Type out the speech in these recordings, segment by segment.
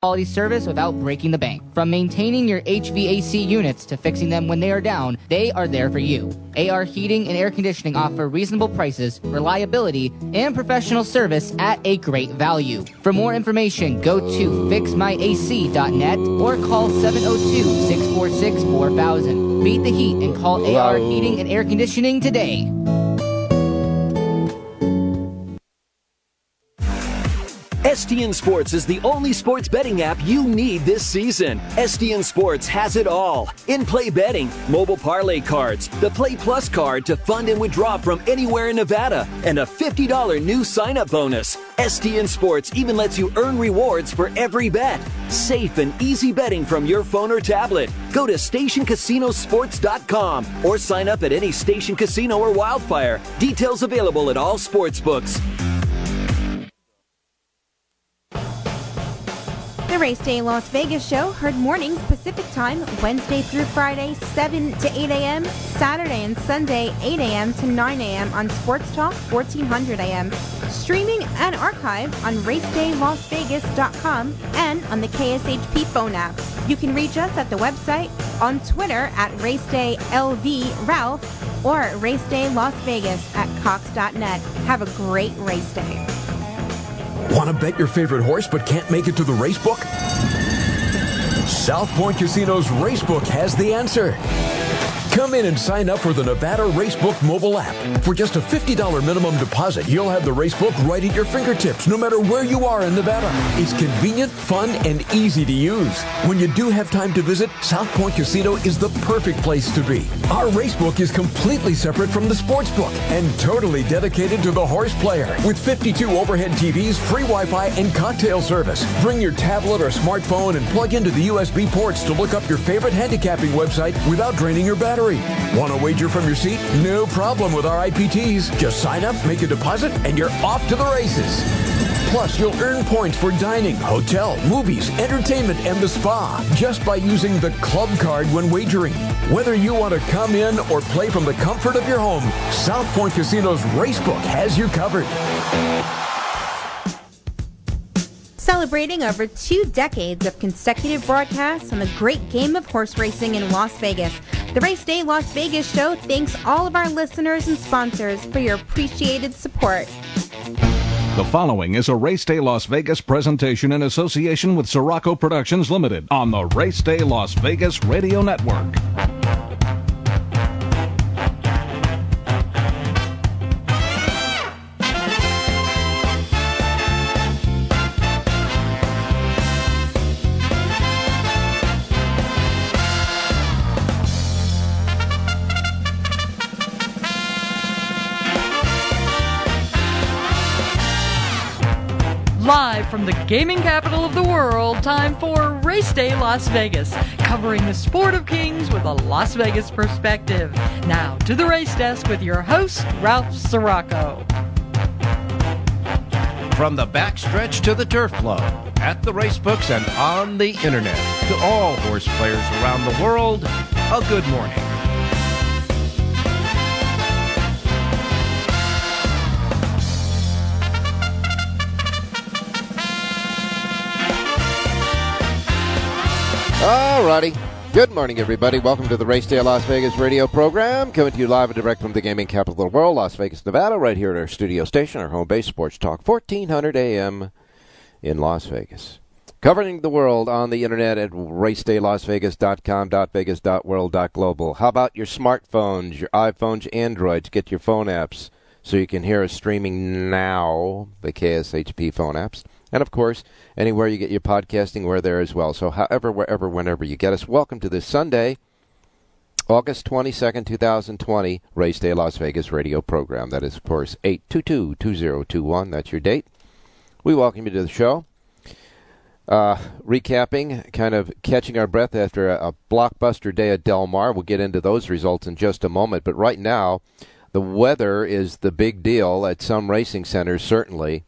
quality service without breaking the bank. From maintaining your HVAC units to fixing them when they are down, they are there for you. AR Heating and Air Conditioning offer reasonable prices, reliability, and professional service at a great value. For more information, go to fixmyac.net or call 702-646-4000. Beat the heat and call AR Heating and Air Conditioning today. STN Sports is the only sports betting app you need this season. STN Sports has it all. In-play betting, mobile parlay cards, the Play Plus card to fund and withdraw from anywhere in Nevada, and a $50 new sign-up bonus. STN Sports even lets you earn rewards for every bet. Safe and easy betting from your phone or tablet. Go to stationcasinosports.com or sign up at any Station Casino or Wildfire. Details available at all sports books. The Race Day Las Vegas show, heard mornings Pacific Time, Wednesday through Friday, 7 to 8 a.m., Saturday and Sunday, 8 a.m. to 9 a.m. on Sports Talk, 1400 a.m., streaming and archived on racedaylasvegas.com and on the KSHP phone app. You can reach us at the website, on Twitter at RacedayLVRalph, or RacedayLasVegas at Cox.net. Have a great race day. Want to bet your favorite horse but can't make it to the racebook? South Point Casino's Racebook has the answer. Come in and sign up for the Nevada Racebook mobile app. For just a $50 minimum deposit, you'll have the Racebook right at your fingertips, no matter where you are in Nevada. It's convenient, fun, and easy to use. When you do have time to visit, South Point Casino is the perfect place to be. Our Racebook is completely separate from the Sportsbook and totally dedicated to the horse player. With 52 overhead TVs, free Wi-Fi, and cocktail service. Bring your tablet or smartphone and plug into the USB ports to look up your favorite handicapping website without draining your battery. Want to wager from your seat? No problem with our IPTs. Just sign up, make a deposit, and you're off to the races. Plus, you'll earn points for dining, hotel, movies, entertainment, and the spa just by using the club card when wagering. Whether you want to come in or play from the comfort of your home, South Point Casino's Racebook has you covered. Celebrating over 2 decades of consecutive broadcasts on the great game of horse racing in Las Vegas, the Race Day Las Vegas show thanks all of our listeners and sponsors for your appreciated support. The following is a Race Day Las Vegas presentation in association with Sirocco Productions Limited on the Race Day Las Vegas Radio Network. Live from the gaming capital of the world, time for Race Day Las Vegas, covering the sport of kings with a Las Vegas perspective. Now to the race desk with your host, Ralph Sirocco. From the backstretch to the turf flow, at the racebooks and on the internet, to all horse players around the world, a good morning. Alrighty. Good morning, everybody. Welcome to the Race Day Las Vegas radio program, coming to you live and direct from the gaming capital of the world, Las Vegas, Nevada, right here at our studio station, our home base, Sports Talk, 1400 AM in Las Vegas. Covering the world on the internet at racedaylasvegas.com, .vegas.world, .global. How about your smartphones, your iPhones, your Androids? Get your phone apps so you can hear us streaming now, the KSHP phone apps. And, of course, anywhere you get your podcasting, we're there as well. So however, wherever, whenever you get us, welcome to this Sunday, August 22nd, 2020, Race Day Las Vegas radio program. That is, of course, 822-2021. That's your date. We welcome you to the show. Recapping, kind of catching our breath after a blockbuster day at Del Mar. We'll get into those results in just a moment. But right now, the weather is the big deal at some racing centers, certainly.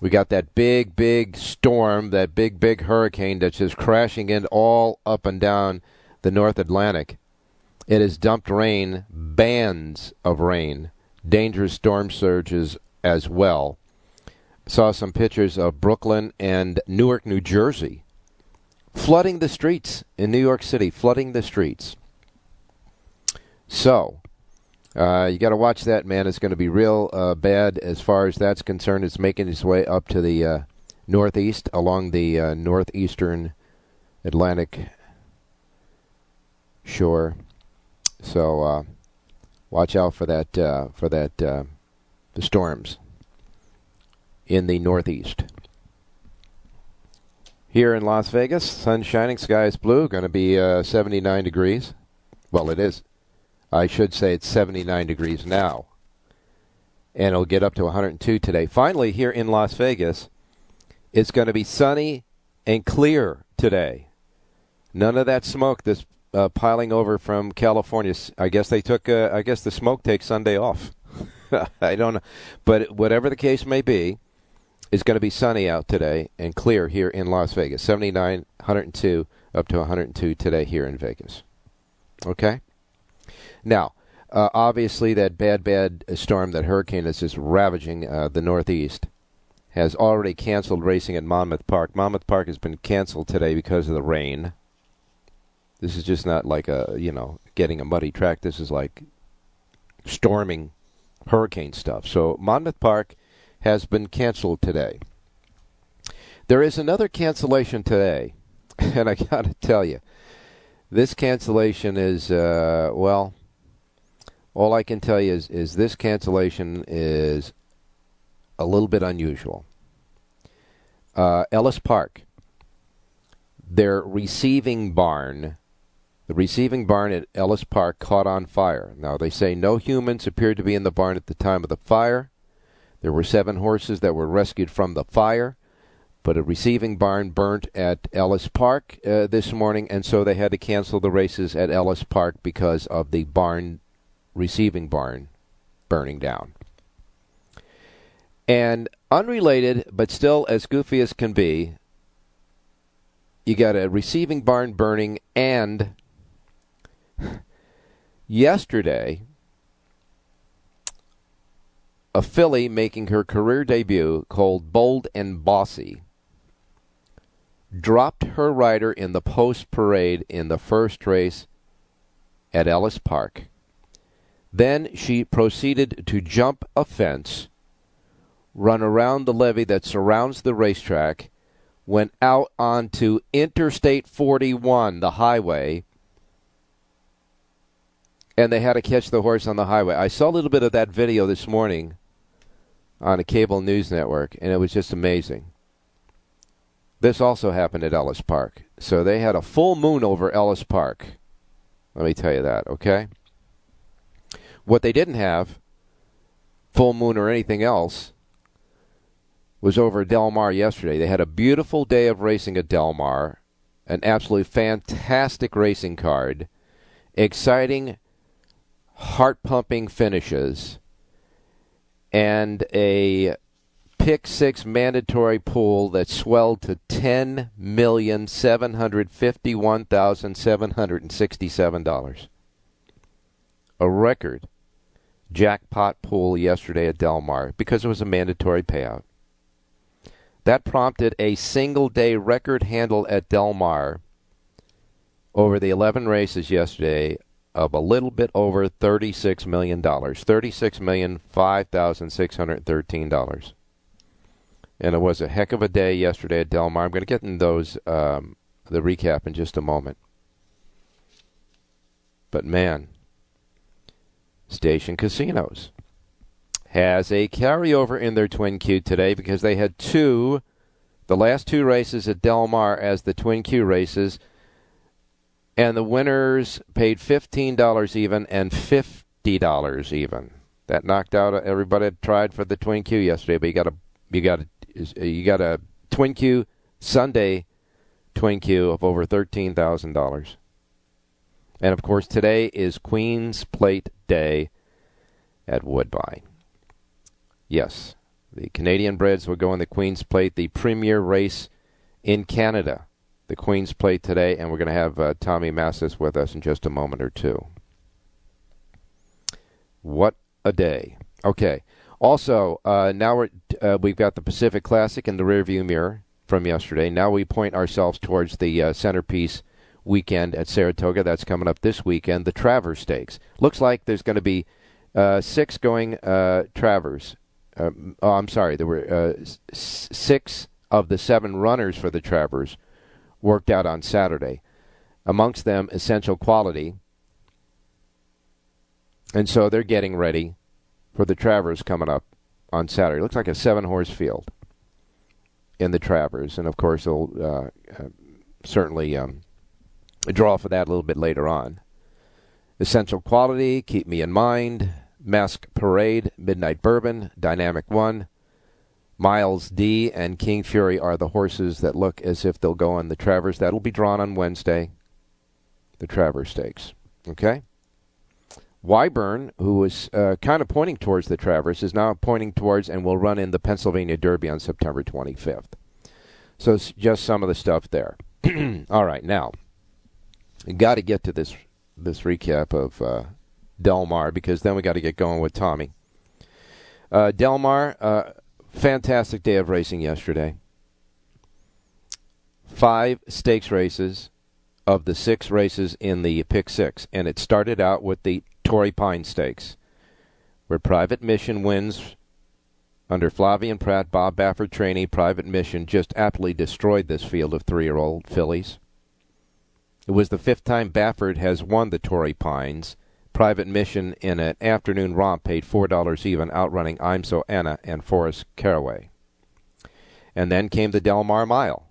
We got that big, big storm, that big, big hurricane that's just crashing in all up and down the North Atlantic. It has dumped rain, bands of rain, dangerous storm surges as well. saw some pictures of Brooklyn and Newark, New Jersey, flooding the streets in New York City, flooding the streets. So, you got to watch that, man. It's going to be real bad as far as that's concerned. It's making its way up to the northeast, along the northeastern Atlantic shore. So, watch out for that. The storms in the northeast. Here in Las Vegas, sun shining, sky is blue, going to be 79 degrees. Well, it is. I should say it's 79 degrees now. And it'll get up to 102 today. Finally, here in Las Vegas, it's going to be sunny and clear today. None of that smoke that's piling over from California. I guess they took. I guess the smoke takes Sunday off. I don't know. But whatever the case may be, it's going to be sunny out today and clear here in Las Vegas. 79, 102, up to 102 today here in Vegas. Okay? Now, obviously that bad storm, that hurricane that's just ravaging the Northeast, has already canceled racing at Monmouth Park. Monmouth Park has been canceled today because of the rain. This is just not like getting a muddy track. This is like storming hurricane stuff. So Monmouth Park has been canceled today. There is another cancellation today, and I got to tell you, this cancellation is, all I can tell you is this cancellation is a little bit unusual. Ellis Park, their receiving barn, the receiving barn at Ellis Park caught on fire. Now, they say no humans appeared to be in the barn at the time of the fire. There were 7 horses that were rescued from the fire, but a receiving barn burnt at Ellis Park this morning, and so they had to cancel the races at Ellis Park because of the receiving barn burning down. And unrelated, but still as goofy as can be, you got a receiving barn burning, and yesterday, a filly making her career debut called Bold and Bossy dropped her rider in the post parade in the first race at Ellis Park. Then she proceeded to jump a fence, run around the levee that surrounds the racetrack, went out onto Interstate 41, the highway, and they had to catch the horse on the highway. I saw a little bit of that video this morning on a cable news network, and it was just amazing. This also happened at Ellis Park. So they had a full moon over Ellis Park. Let me tell you that, okay? What they didn't have, full moon or anything else, was over Del Mar yesterday. They had a beautiful day of racing at Del Mar, an absolutely fantastic racing card, exciting, heart-pumping finishes, and a pick six mandatory pool that swelled to $10,751,767. A record jackpot pool yesterday at Del Mar because it was a mandatory payout. That prompted a single-day record handle at Del Mar over the 11 races yesterday of a little bit over $36 million, $36,005,613. And it was a heck of a day yesterday at Del Mar. I'm going to get in those, the recap in just a moment. But man, Station Casinos has a carryover in their Twin Q today because they had the last two races at Del Mar as the Twin Q races, and the winners paid $15 even and $50 even. That knocked out everybody that tried for the Twin Q yesterday, but you got a Twin Q Sunday Twin Q of over $13,000. And of course today is Queen's Plate Day at Woodbine. Yes, the Canadian breds will go in the Queen's Plate, the premier race in Canada. The Queen's Plate today, and we're going to have Tommy Massis with us in just a moment or two. What a day. Okay, Also, now we've got the Pacific Classic in the rearview mirror from yesterday. Now we point ourselves towards the centerpiece weekend at Saratoga. That's coming up this weekend, the Travers Stakes. Looks like there's going to be 6 going Travers. I'm sorry, there were 6 of the 7 runners for the Travers worked out on Saturday. Amongst them, Essential Quality. And so they're getting ready for the Travers coming up on Saturday. Looks like a 7-horse field in the Travers. And, of course, they'll certainly draw for that a little bit later on. Essential Quality, Keep Me in Mind, Mask Parade, Midnight Bourbon, Dynamic One, Miles D, and King Fury are the horses that look as if they'll go on the Travers. That'll be drawn on Wednesday, the Travers Stakes. Okay? Wyburn, who was kind of pointing towards the Travers, is now pointing towards and will run in the Pennsylvania Derby on September 25th. So it's just some of the stuff there. All right, now, we got to get to this recap of Del Mar, because then we got to get going with Tommy. Del Mar, fantastic day of racing yesterday. 5 stakes races of the 6 races in the Pick 6, and it started out with the Torrey Pine Stakes, where Private Mission wins under Flavien Prat, Bob Baffert trainee. Private Mission just aptly destroyed this field of 3-year-old fillies. It was the 5th time Baffert has won the Torrey Pines. Private Mission in an afternoon romp paid $4 even, outrunning I'm So Anna and Forrest Caraway. And then came the Del Mar Mile,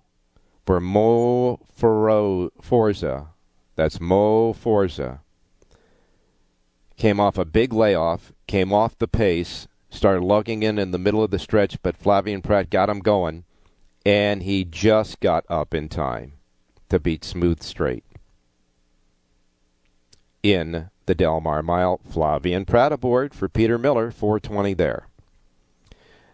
where Mo Forza, that's Mo Forza, came off a big layoff, came off the pace, started lugging in the middle of the stretch, but Flavien Prat got him going, and he just got up in time to beat Smooth Straight in the Del Mar Mile. Flavien Prat aboard for Peter Miller, 420 there.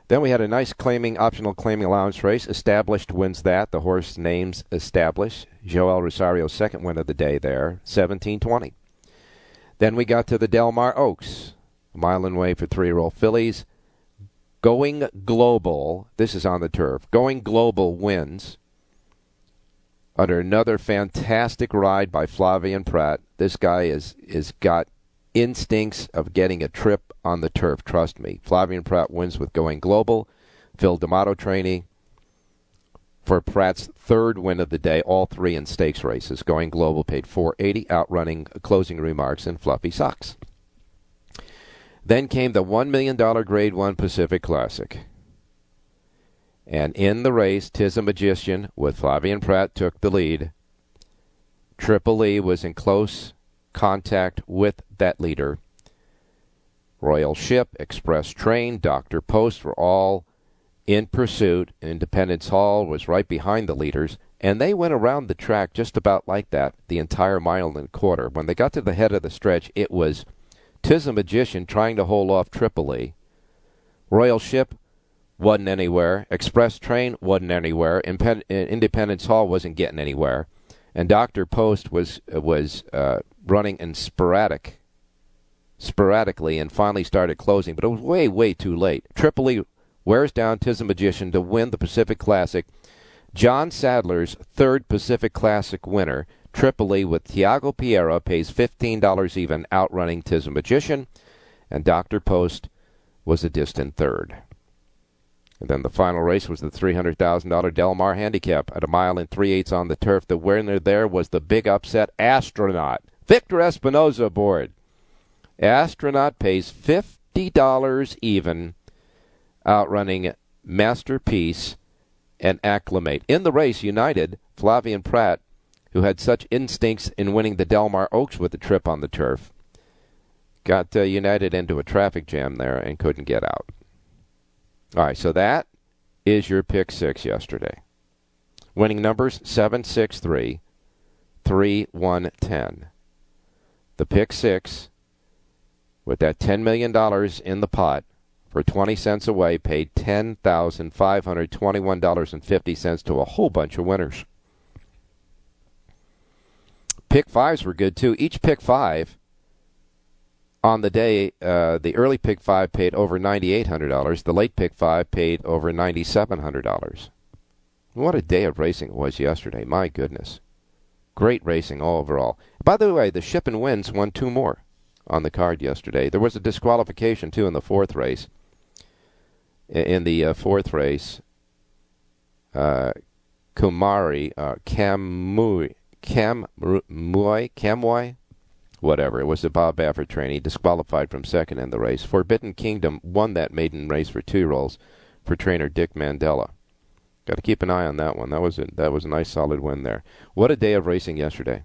Then we had a nice optional claiming allowance race. Established wins that. The horse names Established. Joel Rosario's second win of the day there, 1720. Then we got to the Del Mar Oaks, a mile and way for 3-year-old fillies. Going Global, this is on the turf. Going Global wins under another fantastic ride by Flavien Prat. This guy is got instincts of getting a trip on the turf, trust me. Flavien Prat wins with Going Global. Phil D'Amato trainee for Prat's 3rd win of the day, all 3 in stakes races. Going Global paid $4.80, outrunning Closing Remarks and Fluffy Socks. Then came the $1 million Grade 1 Pacific Classic. And in the race, Tiz a Magician with Flavien Prat took the lead. Triple E was in close contact with that leader. Royal Ship, Express Train, Dr. Post were all in pursuit. Independence Hall was right behind the leaders, and they went around the track just about like that the entire mile and a quarter. When they got to the head of the stretch, it was Tiz a Magician trying to hold off Triple E. Royal Ship wasn't anywhere. Express Train wasn't anywhere. Independence Hall wasn't getting anywhere. And Dr. Post was running in sporadically and finally started closing, but it was way, way too late. Triple E wears down Tiz a Magician to win the Pacific Classic. John Sadler's 3rd Pacific Classic winner, Triple E with Tiago Piera, pays $15 even, outrunning Tiz a Magician, and Dr. Post was a distant 3rd. And then the final race was the $300,000 Del Mar Handicap at a mile and 3/8 on the turf. The winner there was the big upset Astronaut. Victor Espinoza aboard. Astronaut pays $50 even, outrunning Masterpiece and Acclimate. In the race, United, Flavien Prat, who had such instincts in winning the Del Mar Oaks with the trip on the turf, got United into a traffic jam there and couldn't get out. All right, so that is your Pick 6 yesterday. Winning numbers 7, 6, 3, 3, 1, 10. The Pick 6, with that $10 million in the pot, for 20 cents away, paid $10,521.50 to a whole bunch of winners. Pick 5s were good, too. Each Pick 5 On the day, the early pick 5 paid over $9,800. The late pick 5 paid over $9,700. What a day of racing it was yesterday. My goodness. Great racing all overall. By the way, the Ship and Wins won 2 more on the card yesterday. There was a disqualification, too, in the fourth race. In the fourth race, Kamui, whatever. It was the Bob Baffert trainee, disqualified from second in the race. Forbidden Kingdom won that maiden race for 2-year-olds for trainer Dick Mandela. Got to keep an eye on that one. That was a nice, solid win there. What a day of racing yesterday.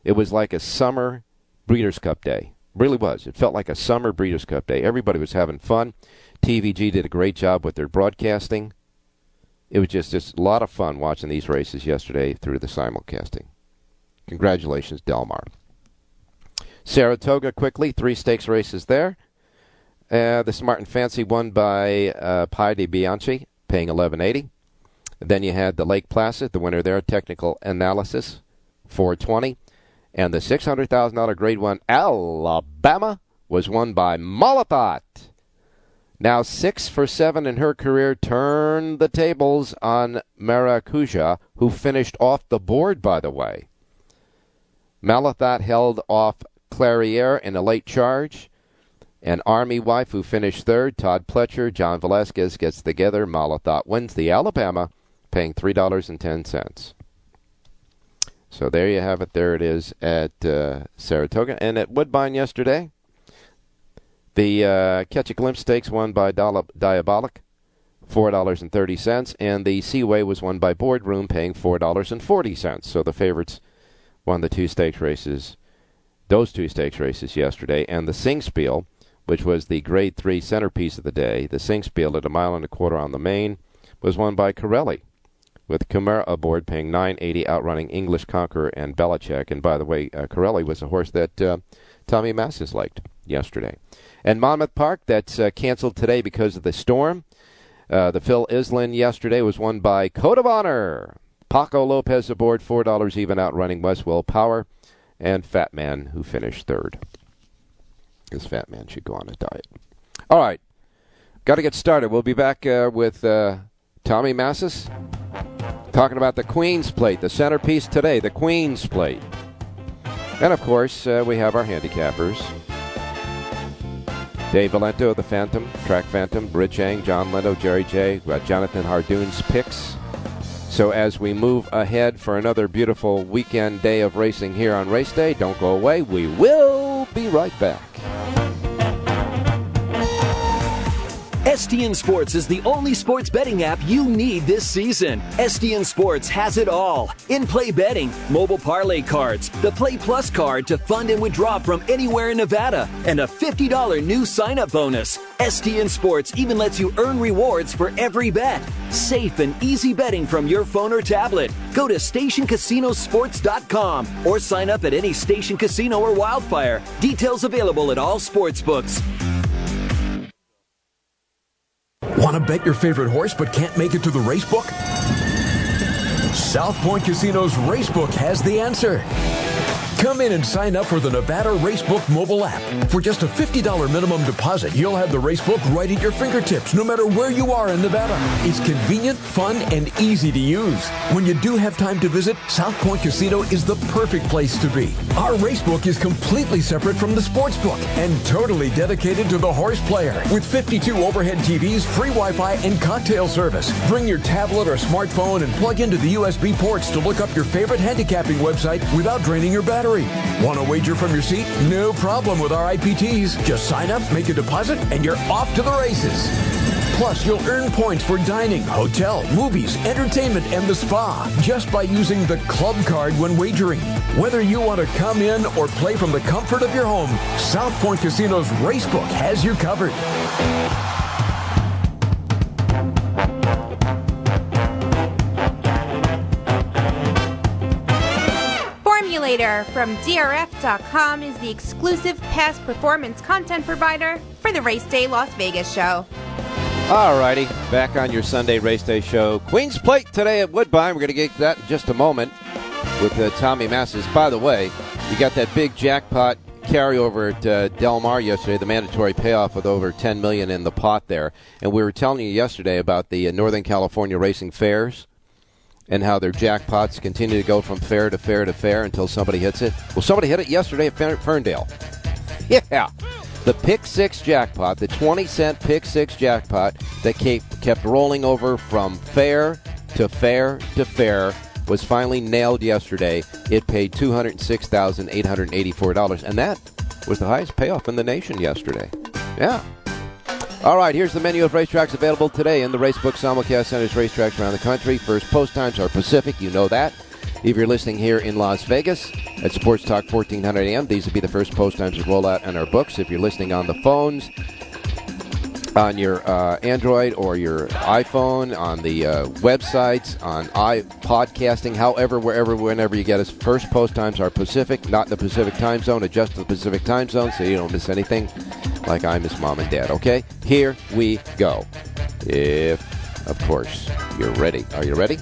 It was like a summer Breeders' Cup day. Really was. It felt like a summer Breeders' Cup day. Everybody was having fun. TVG did a great job with their broadcasting. It was just a lot of fun watching these races yesterday through the simulcasting. Congratulations, Delmar. Saratoga, quickly, 3 stakes races there. The Smart and Fancy won by Pi de Bianchi, paying $11.80. Then you had the Lake Placid, the winner there, Technical Analysis, $4.20. And the $600,000 Grade 1 Alabama was won by Malathot. Now 6 for 7 in her career, turned the tables on Maracuja, who finished off the board, by the way. Malathot held off Clariere in a late charge. And Army Wife, who finished third, Todd Pletcher, John Velasquez gets together. Malathot wins the Alabama, paying $3.10. So there you have it. There it is at Saratoga. And at Woodbine yesterday, the Catch a Glimpse Stakes won by Diabolic, $4.30. And the Seaway was won by Boardroom, paying $4.40. So the favorites won the 2 stakes races, those 2 stakes races yesterday. And the Singspiel, which was the Grade 3 centerpiece of the day, the Singspiel at 1.25 miles on the main, was won by Corelli, with Camara aboard paying $9.80, outrunning English Conqueror and Belichick. And by the way, Corelli was a horse that Tommy Massis liked yesterday. And Monmouth Park, that's canceled today because of the storm. The Phil Island yesterday was won by Code of Honor. Paco Lopez aboard, $4 even, outrunning Westwell Power and Fat Man, who finished third. This Fat Man should go on a diet. All right, got to get started. We'll be back with Tommy Massis talking about the Queen's Plate, the centerpiece today, the Queen's Plate. And, of course, we have our handicappers. Dave Valento, the Phantom, Track Phantom, Rich Ang, John Lendo, Jerry J, Jonathan Hardoon's picks. So as we move ahead for another beautiful weekend day of racing here on Race Day, don't go away. We will be right back. STN Sports is the only sports betting app you need this season. STN Sports has it all. In-play betting, mobile parlay cards, the Play Plus card to fund and withdraw from anywhere in Nevada, and a $50 new sign-up bonus. STN Sports even lets you earn rewards for every bet. Safe and easy betting from your phone or tablet. Go to StationCasinoSports.com or sign up at any Station Casino or Wildfire. Details available at all sports books. Want to bet your favorite horse but can't make it to the racebook? South Point Casino's Racebook has the answer. Come in and sign up for the Nevada Racebook mobile app. For just a $50 minimum deposit, you'll have the Racebook right at your fingertips, no matter where you are in Nevada. It's convenient, fun, and easy to use. When you do have time to visit, South Point Casino is the perfect place to be. Our Racebook is completely separate from the Sportsbook and totally dedicated to the horse player. With 52 overhead TVs, free Wi-Fi, and cocktail service. Bring your tablet or smartphone and plug into the USB ports to look up your favorite handicapping website without draining your battery. Want to wager from your seat? No problem with our IPTs. Just sign up, make a deposit, and you're off to the races. Plus, you'll earn points for dining, hotel, movies, entertainment, and the spa just by using the club card when wagering. Whether you want to come in or play from the comfort of your home, South Point Casino's Racebook has you covered. From DRF.com is the exclusive past performance content provider for the Race Day Las Vegas show. All righty, back on your Sunday Race Day show. Queen's Plate today at Woodbine. We're going to get that in just a moment with Tommy Massis. By the way, you got that big jackpot carryover at Del Mar yesterday, the mandatory payoff with over $10 million in the pot there. And we were telling you yesterday about the Northern California Racing Fairs and how their jackpots continue to go from fair to fair to fair until somebody hits it. Well, somebody hit it yesterday at Ferndale. Yeah. The Pick 6 jackpot, the 20-cent Pick 6 jackpot that kept rolling over from fair to fair to fair was finally nailed yesterday. It paid $206,884, and that was the highest payoff in the nation yesterday. Yeah. All right, here's the menu of racetracks available today in the Racebook simulcast centers, racetracks around the country. First post times are Pacific, you know that. If you're listening here in Las Vegas at Sports Talk 1400 AM, these will be the first post times that roll out in our books. If you're listening on the phones, on your Android or your iPhone, on the websites, on podcasting, however, wherever, whenever you get us, first post times are Pacific, not in the Pacific time zone. Adjust to the Pacific time zone so you don't miss anything like I miss Mom and Dad, okay? Here we go. If, of course, you're ready. Are you ready?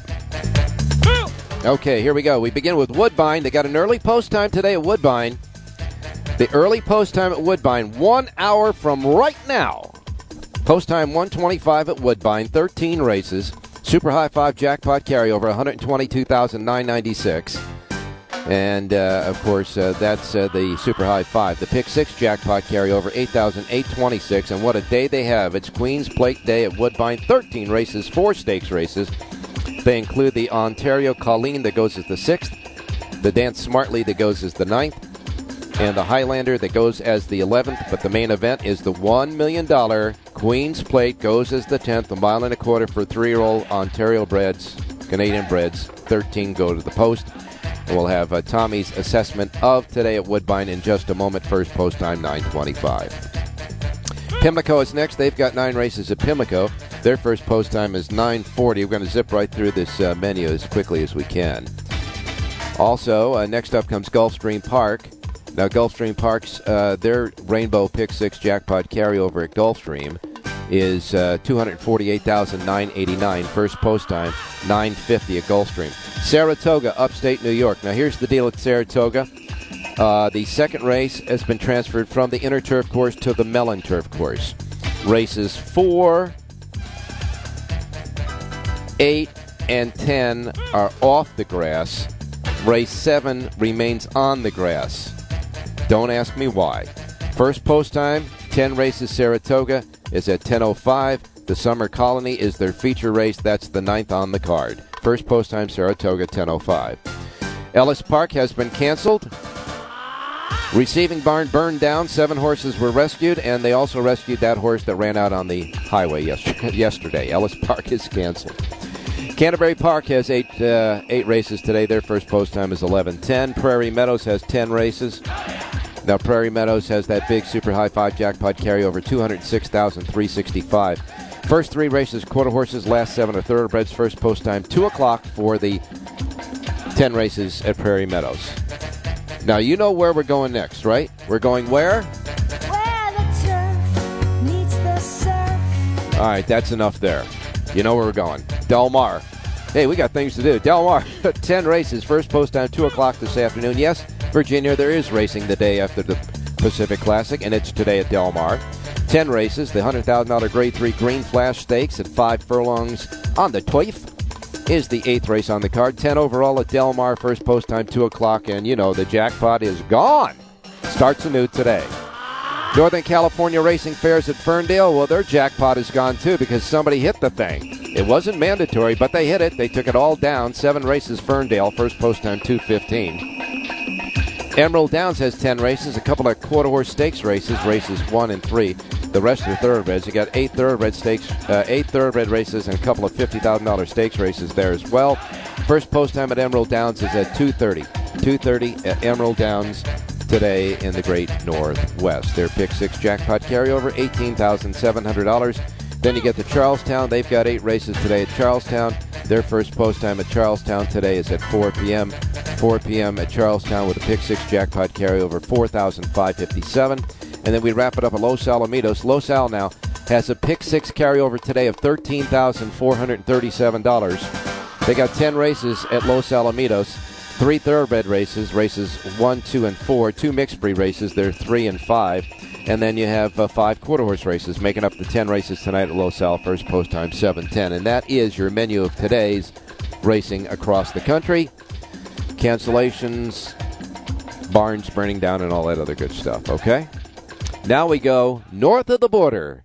Okay, here we go. We begin with Woodbine. They got an early post time today at Woodbine. The early post time at Woodbine, 1 hour from right now. Post time 125 at Woodbine, 13 races. Super high five jackpot carryover, $122,996. And, of course, that's the super high five. The Pick 6 jackpot carryover, $8,826. And what a day they have. It's Queen's Plate Day at Woodbine, 13 races, 4 stakes races. They include the Ontario Colleen that goes as the 6th, the Dance Smartly that goes as the 9th, and the Highlander that goes as the 11th. But the main event is the $1 million Queen's Plate goes as the 10th, a mile and a quarter for 3-year-old Ontario breds, Canadian breds. 13 go to the post. And we'll have Tommy's assessment of today at Woodbine in just a moment. First post time, 9:25. Pimlico is next. They've got 9 races at Pimlico. Their first post time is 9:40. We're going to zip right through this menu as quickly as we can. Also, next up comes Gulfstream Park. Now, Gulfstream Park's, their Rainbow Pick 6 jackpot carryover at Gulfstream is $248,989. First post time, 9:50 at Gulfstream. Saratoga, upstate New York. Now, here's the deal at Saratoga. The second race has been transferred from the Inner Turf course to the Mellon Turf course. Races 4, 8, and 10 are off the grass. Race 7 remains on the grass. Don't ask me why. First post time, 10 races Saratoga, is at 10:05. The Summer Colony is their feature race. That's the 9th on the card. First post time Saratoga, 10:05. Ellis Park has been canceled. Receiving barn burned down. 7 horses were rescued, and they also rescued that horse that ran out on the highway yesterday. Ellis Park is canceled. Canterbury Park has 8 races today. Their first post time is 11:10. Prairie Meadows has 10 races. Now, Prairie Meadows has that big super high five jackpot carryover, $206,365. First 3 races, quarter horses. Last 7 are thoroughbreds. First post time, 2 o'clock for the 10 races at Prairie Meadows. Now, you know where we're going next, right? We're going where? Where the turf meets the surf. All right, that's enough there. You know where we're going. Del Mar. Hey, we got things to do. Del Mar, 10 races. First post time, 2 o'clock this afternoon. Yes, Virginia, there is racing the day after the Pacific Classic, and it's today at Del Mar. 10 races. The $100,000 Grade 3 Green Flash Stakes at 5 furlongs on the turf is the 8th race on the card. 10 overall at Del Mar. First post time, 2 o'clock, and you know the jackpot is gone. Starts anew today. Northern California Racing Fairs at Ferndale, well, their jackpot is gone too because somebody hit the thing. It wasn't mandatory, but they hit it. They took it all down. 7 races Ferndale, first post time 2:15. Emerald Downs has 10 races, a couple of quarter horse stakes races, races 1 and 3. The rest are thoroughbreds. You got 8 thoroughbred stakes, 8 thoroughbred races, and a couple of $50,000 stakes races there as well. First post time at Emerald Downs is at 2:30. 2:30 at Emerald Downs today in the Great Northwest. Their Pick 6 jackpot carryover, $18,700. Then you get to Charlestown. They've got 8 races today at Charlestown. Their first post time at Charlestown today is at 4 p.m. 4 p.m. at Charlestown with a Pick 6 jackpot carryover, $4,557. And then we wrap it up at Los Alamitos. Los Al now has a Pick 6 carryover today of $13,437. They got 10 races at Los Alamitos. 3 thoroughbred races, races 1, 2, and 4. 2 mixed breed races, they're 3 and 5. And then you have 5 quarter horse races, making up the 10 races tonight at Los Al. First post time 7:10. And that is your menu of today's racing across the country. Cancellations, barns burning down, and all that other good stuff, okay? Now we go north of the border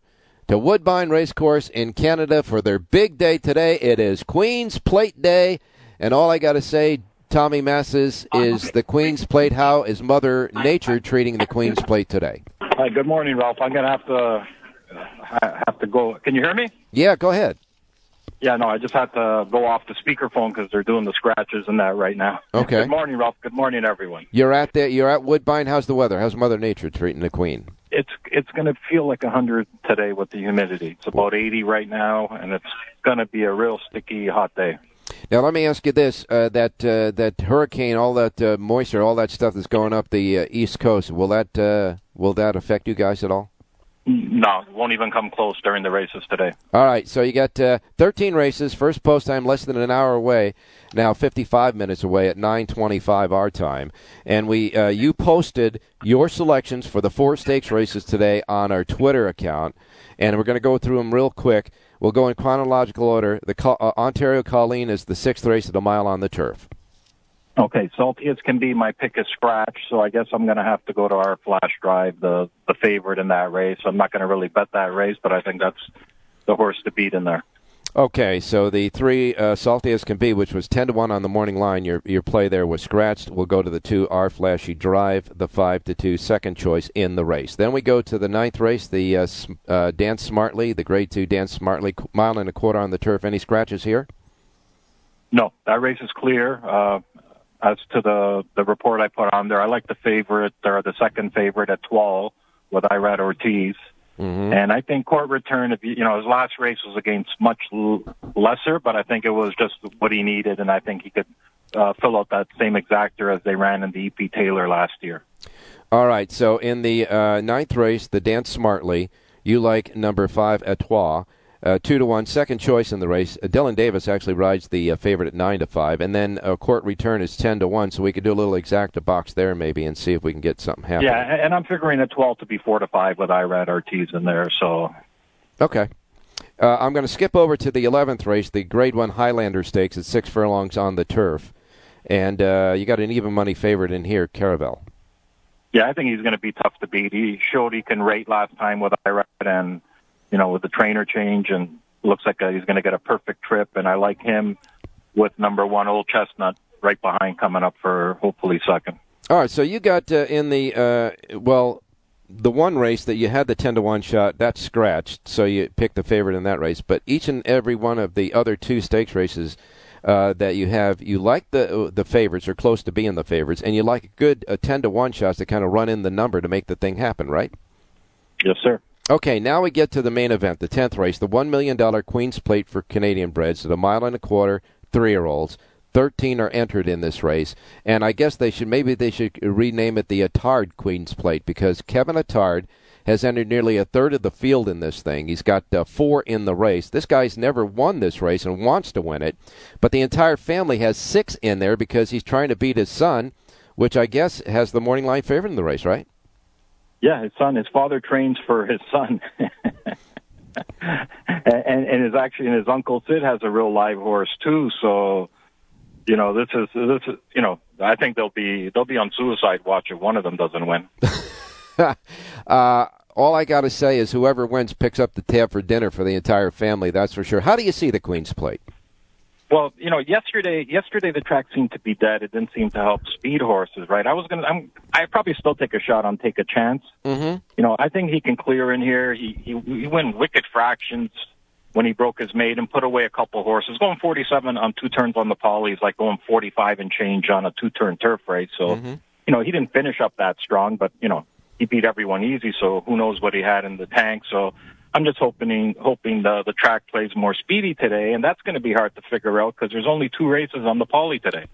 to Woodbine Racecourse in Canada for their big day today. It is Queen's Plate Day, and all I got to say, Tommy Masses, is the Queen's Plate. How is Mother Nature treating the Queen's Plate today? Hi, good morning, Ralph. I'm going to have to go. Can you hear me? Yeah, go ahead. Yeah, no, I just had to go off the speakerphone because they're doing the scratches and that right now. Okay. Good morning, Ralph. Good morning, everyone. You're at Woodbine. How's the weather? How's Mother Nature treating the Queen? It's going to feel like 100 today with the humidity. It's about 80 right now, and it's going to be a real sticky, hot day. Now, let me ask you this: that hurricane, all that moisture, all that stuff that's going up the East Coast, will that affect you guys at all? No, it won't even come close during the races today. All right, so you got 13 races. First post time less than an hour away. Now 55 minutes away at 9:25 our time. And you posted your selections for the 4 stakes races today on our Twitter account, and we're going to go through them real quick. We'll go in chronological order. The Ontario Colleen is the 6th race at a mile on the turf. Okay, Salty as Can Be, my pick is Scratch, so I guess I'm going to have to go to our Flash Drive, the favorite in that race. I'm not going to really bet that race, but I think that's the horse to beat in there. Okay, so the 3 Salty as Can Be, which was 10-1 on the morning line, your play there was scratched. We'll go to the 2 Our Flashy Drive, the 5-2 second choice in the race. Then we go to the 9th race, the Dance Smartly, the Grade 2 Dance Smartly, 1.25 miles on the turf. Any scratches here? No, that race is clear. As to the report I put on there, I like the favorite, or the second favorite at 12 with Irad Ortiz. Mm-hmm. And I think Court Return, his last race was against much lesser, but I think it was just what he needed, and I think he could fill out that same exactor as they ran in the E.P. Taylor last year. All right, so in the 9th race, the Dance Smartly, you like number 5, Etoile. 2-1, second choice in the race. Dylan Davis actually rides the favorite at 9-5, and then Court Return is 10-1. So we could do a little exacta box there maybe and see if we can get something happening. Yeah, and I'm figuring at 12 to be 4-5 with Irad Ortiz in there. So okay, I'm going to skip over to the 11th race, the Grade 1 Highlander Stakes at 6 furlongs on the turf, and you got an even money favorite in here, Caravel. Yeah, I think he's going to be tough to beat. He showed he can rate last time with Irad, and with the trainer change, and looks like he's going to get a perfect trip, and I like him with number 1, Old Chestnut, right behind, coming up for hopefully second. All right, so you got in the, the one race that you had the 10-1 shot, that's scratched, so you picked the favorite in that race, but each and every one of the other 2 stakes races that you have, you like the favorites, or close to being the favorites, and you like good 10-1 shots to kind of run in the number to make the thing happen, right? Yes, sir. Okay, now we get to the main event, the 10th race, the $1 million Queen's Plate for Canadian breds at a 1.25 miles, 3-year-olds. 13 are entered in this race, and I guess they should rename it the Attard Queen's Plate, because Kevin Attard has entered nearly a third of the field in this thing. He's got 4 in the race. This guy's never won this race and wants to win it, but the entire family has 6 in there because he's trying to beat his son, which I guess has the morning line favorite in the race, right? Yeah, his father trains for his son. and his uncle Sid has a real live horse too, so this is I think they'll be on suicide watch if one of them doesn't win. All I got to say is whoever wins picks up the tab for dinner for the entire family, that's for sure. How do you see the Queen's Plate? Well, yesterday the track seemed to be dead. It didn't seem to help speed horses, right? I'd probably still take a shot on Take a Chance. Mm-hmm. I think he can clear in here. He went wicked fractions when he broke his maiden, put away a couple horses. Going 47 on 2 turns on the poly is like going 45 and change on a 2-turn turf race. So, he didn't finish up that strong, but, he beat everyone easy. So who knows what he had in the tank. So I'm just hoping the track plays more speedy today, and that's going to be hard to figure out because there's only 2 races on the poly today.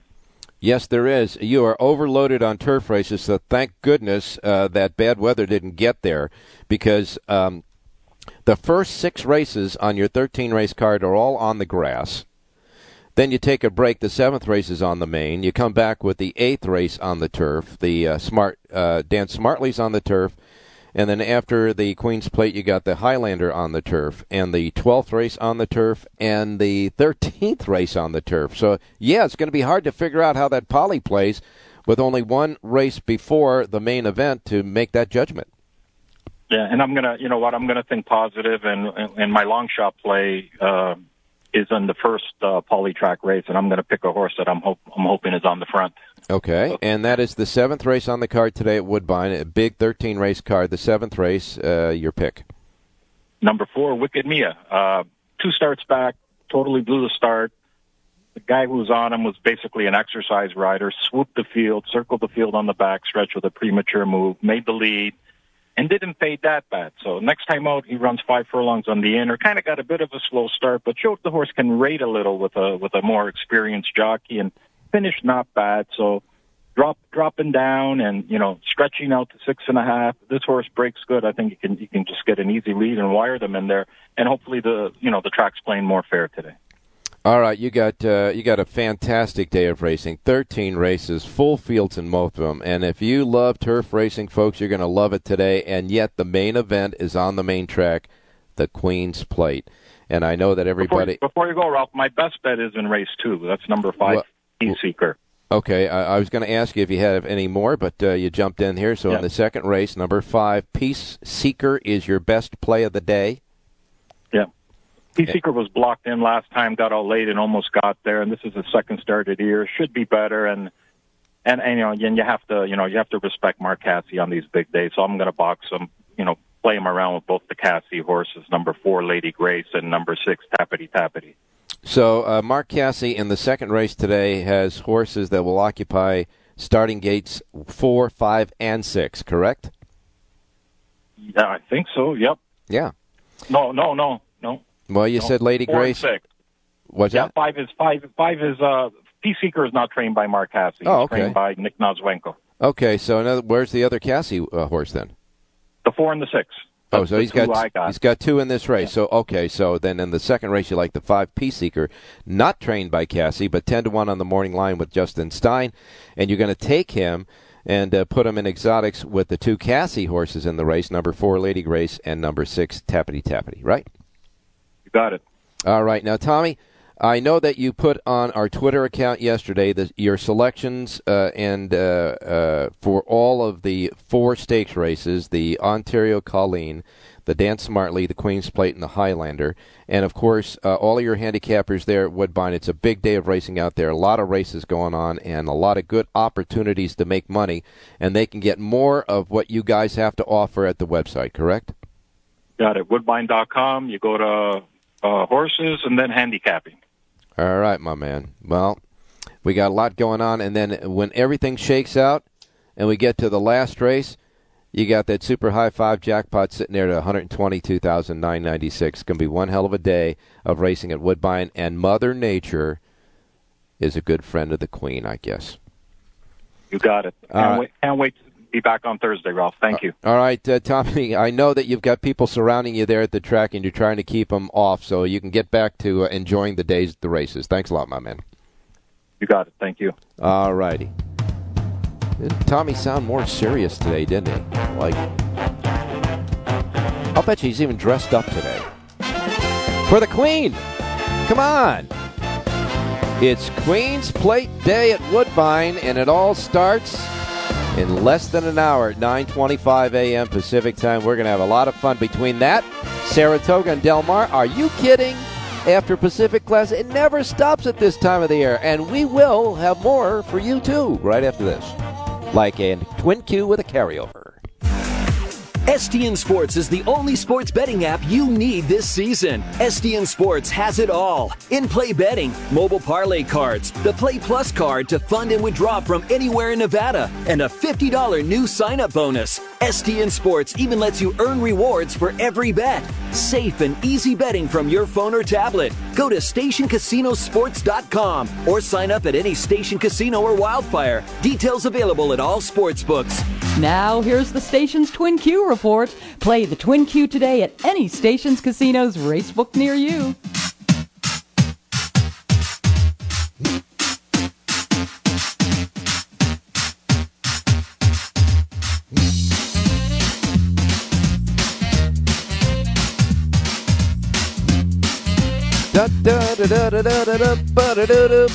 Yes, there is. You are overloaded on turf races, so thank goodness that bad weather didn't get there, because the first 6 races on your 13-race card are all on the grass. Then you take a break. The 7th race is on the main. You come back with the 8th race on the turf. The Dan Smartley's on the turf. And then after the Queen's Plate, you got the Highlander on the turf, and the 12th race on the turf, and the 13th race on the turf. So, yeah, it's going to be hard to figure out how that poly plays with only one race before the main event to make that judgment. Yeah, and I'm going to, you know what, I'm going to think positive, and my long shot play is on the first poly track race, and I'm going to pick a horse that I'm hoping is on the front. Okay, and that is the 7th race on the card today at Woodbine, a big 13-race card. The 7th race, your pick. Number 4, Wicked Mia. 2 starts back, totally blew the start. The guy who was on him was basically an exercise rider, swooped the field, circled the field on the back stretch with a premature move, made the lead, and didn't fade that bad. So next time out, he runs 5 furlongs on the inner. Kind of got a bit of a slow start, but showed the horse can rate a little with a more experienced jockey, and finished not bad. So dropping down and, you know, stretching out to 6.5. This horse breaks good. I think you can just get an easy lead and wire them in there, and hopefully the track's playing more fair today. All right, you got a fantastic day of racing. 13 races, full fields in most of them. And if you love turf racing, folks, you're going to love it today. And yet the main event is on the main track, the Queen's Plate. And I know that everybody... Before you go, Ralph, my best bet is in race 2. That's number 5, Peace Seeker. Okay, I was going to ask you if you had any more, but you jumped in here. So in the second race, number 5, Peace Seeker is your best play of the day? Yeah. Peace Seeker was blocked in last time, got out late and almost got there, and this is the second start of the year. Should be better, and you have to respect Mark Casse on these big days. So I'm going to box him, play him around with both the Casse horses, number 4, Lady Grace, and number 6, Tappity Tappity. So Mark Casse in the second race today has horses that will occupy starting gates 4, 5, and 6, correct? Yeah, I think so, yep. Yeah. No. Well, you said Lady 4 Grace. And 6. What's that? 5 is Peace Seeker is not trained by Mark Casse. He's trained by Nick Nozwenko. Okay, so where's the other Casse horse then? The 4 and the 6. That's so he's got 2 in this race. Yeah. So then in the second race you like the 5 Peace Seeker, not trained by Casse, but 10-1 on the morning line with Justin Stein, and you're going to take him and put him in exotics with the 2 Casse horses in the race, number 4 Lady Grace and number 6 Tappity Tappity, right? You got it. All right. Now, Tommy, I know that you put on our Twitter account yesterday your selections and for all of the 4 stakes races, the Ontario Colleen, the Dan Smartley, the Queen's Plate, and the Highlander. And, of course, all of your handicappers there at Woodbine. It's a big day of racing out there, a lot of races going on, and a lot of good opportunities to make money. And they can get more of what you guys have to offer at the website, correct? Got it. Woodbine.com. You go to horses and then handicapping. All right, my man. Well, we got a lot going on, and then when everything shakes out and we get to the last race, you got that super high 5 jackpot sitting there at $122,996. It's going to be one hell of a day of racing at Woodbine, and Mother Nature is a good friend of the Queen, I guess. You got it. Can't wait to be back on Thursday, Ralph. Thank you. All right, Tommy, I know that you've got people surrounding you there at the track, and you're trying to keep them off so you can get back to enjoying the days, the races. Thanks a lot, my man. You got it. Thank you. All righty. Didn't Tommy sound more serious today, didn't he? I'll bet you he's even dressed up today. For the Queen! Come on! It's Queen's Plate Day at Woodbine, and it all starts in less than an hour at 9:25 a.m. Pacific time. We're going to have a lot of fun between that, Saratoga, and Del Mar. Are you kidding? After Pacific Class, it never stops at this time of the year. And we will have more for you, too, right after this. Like a Twin Q with a carryover. STN Sports is the only sports betting app you need this season. STN Sports has it all. In-play betting, mobile parlay cards, the Play Plus card to fund and withdraw from anywhere in Nevada, and a $50 new sign-up bonus. STN Sports even lets you earn rewards for every bet. Safe and easy betting from your phone or tablet. Go to StationCasinoSports.com or sign up at any Station Casino or Wildfire. Details available at all sports books. Now, here's the station's Twin Q report. Play the Twin Q today at any Station's Casino's racebook near you.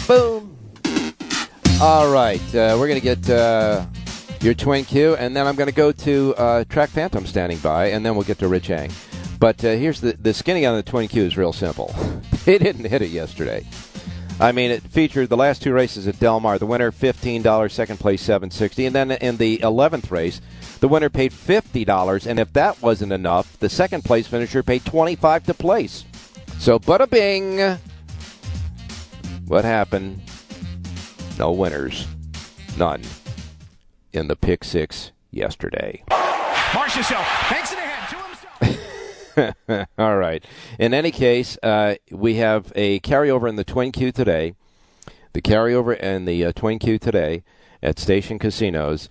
Boom. All right, we're going to get your Twin Q, and then I'm going to go to Track Phantom standing by, and then we'll get to Rich Eng. But here's the skinny on the Twin Q is real simple. They didn't hit it yesterday. I mean, it featured the last 2 races at Del Mar. The winner, $15, second place, $7.60. And then in the 11th race, the winner paid $50. And if that wasn't enough, the second place finisher paid $25 to place. So, bada bing. What happened? No winners. None. In the pick 6 yesterday. Marchessault takes it ahead to himself. All right. In any case, we have a carryover in the Twin Q today. The carryover in the Twin Q today at Station Casinos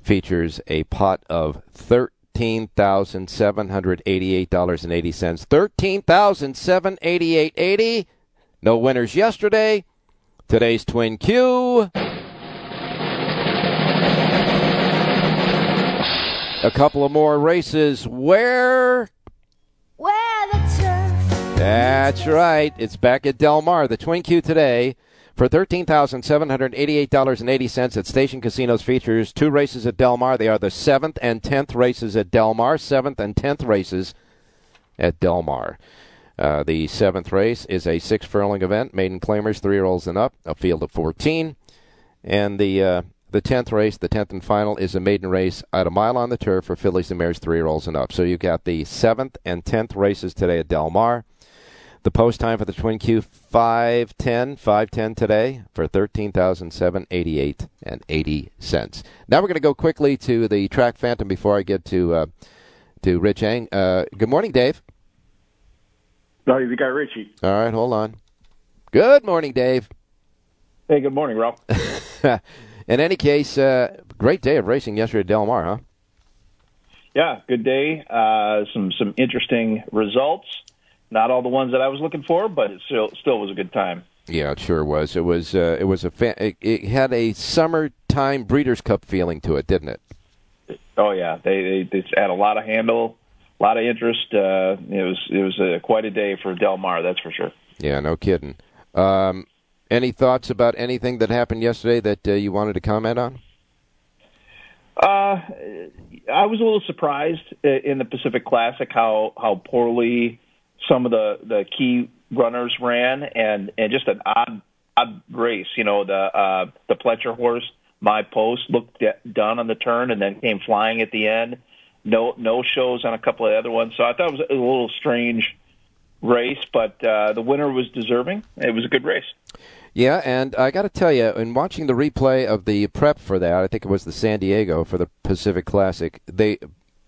features a pot of $13,788.80. $13,788.80. No winners yesterday. Today's Twin Q. A couple of more races. Where the turf. That's right. It's back at Del Mar. The Twin Q today for $13,788.80 at Station Casinos features 2 races at Del Mar. They are the 7th and 10th races at Del Mar. 7th and 10th races at Del Mar. The 7th race is a 6-furlong event. Maiden claimers, 3-year-olds and up, a field of 14. And the 10th race, the 10th and final, is a maiden race at a mile on the turf for fillies and mares, 3-year-olds and up. So you've got the 7th and 10th races today at Del Mar. The post time for the Twin Q, 5:10 today for $13,788.80. Now we're going to go quickly to the Track Phantom before I get to Rich Eng. Good morning, Dave. No, you got Richie. All right, hold on. Good morning, Dave. Hey, good morning, Ralph. In any case, great day of racing yesterday at Del Mar, huh? Yeah, good day. Some interesting results. Not all the ones that I was looking for, but it still was a good time. Yeah, it sure was. It had a summertime Breeders' Cup feeling to it, didn't it? Oh yeah, they had a lot of handle, a lot of interest. It was quite a day for Del Mar, that's for sure. Yeah, no kidding. Any thoughts about anything that happened yesterday that you wanted to comment on? I was a little surprised in the Pacific Classic how poorly some of the key runners ran, and just an odd race. You know, the Pletcher horse, My Post, looked done on the turn and then came flying at the end. No shows on a couple of the other ones, so I thought it was a little strange race, but the winner was deserving. It was a good race. Yeah, and I got to tell you, in watching the replay of the prep for that, I think it was the San Diego for the Pacific Classic,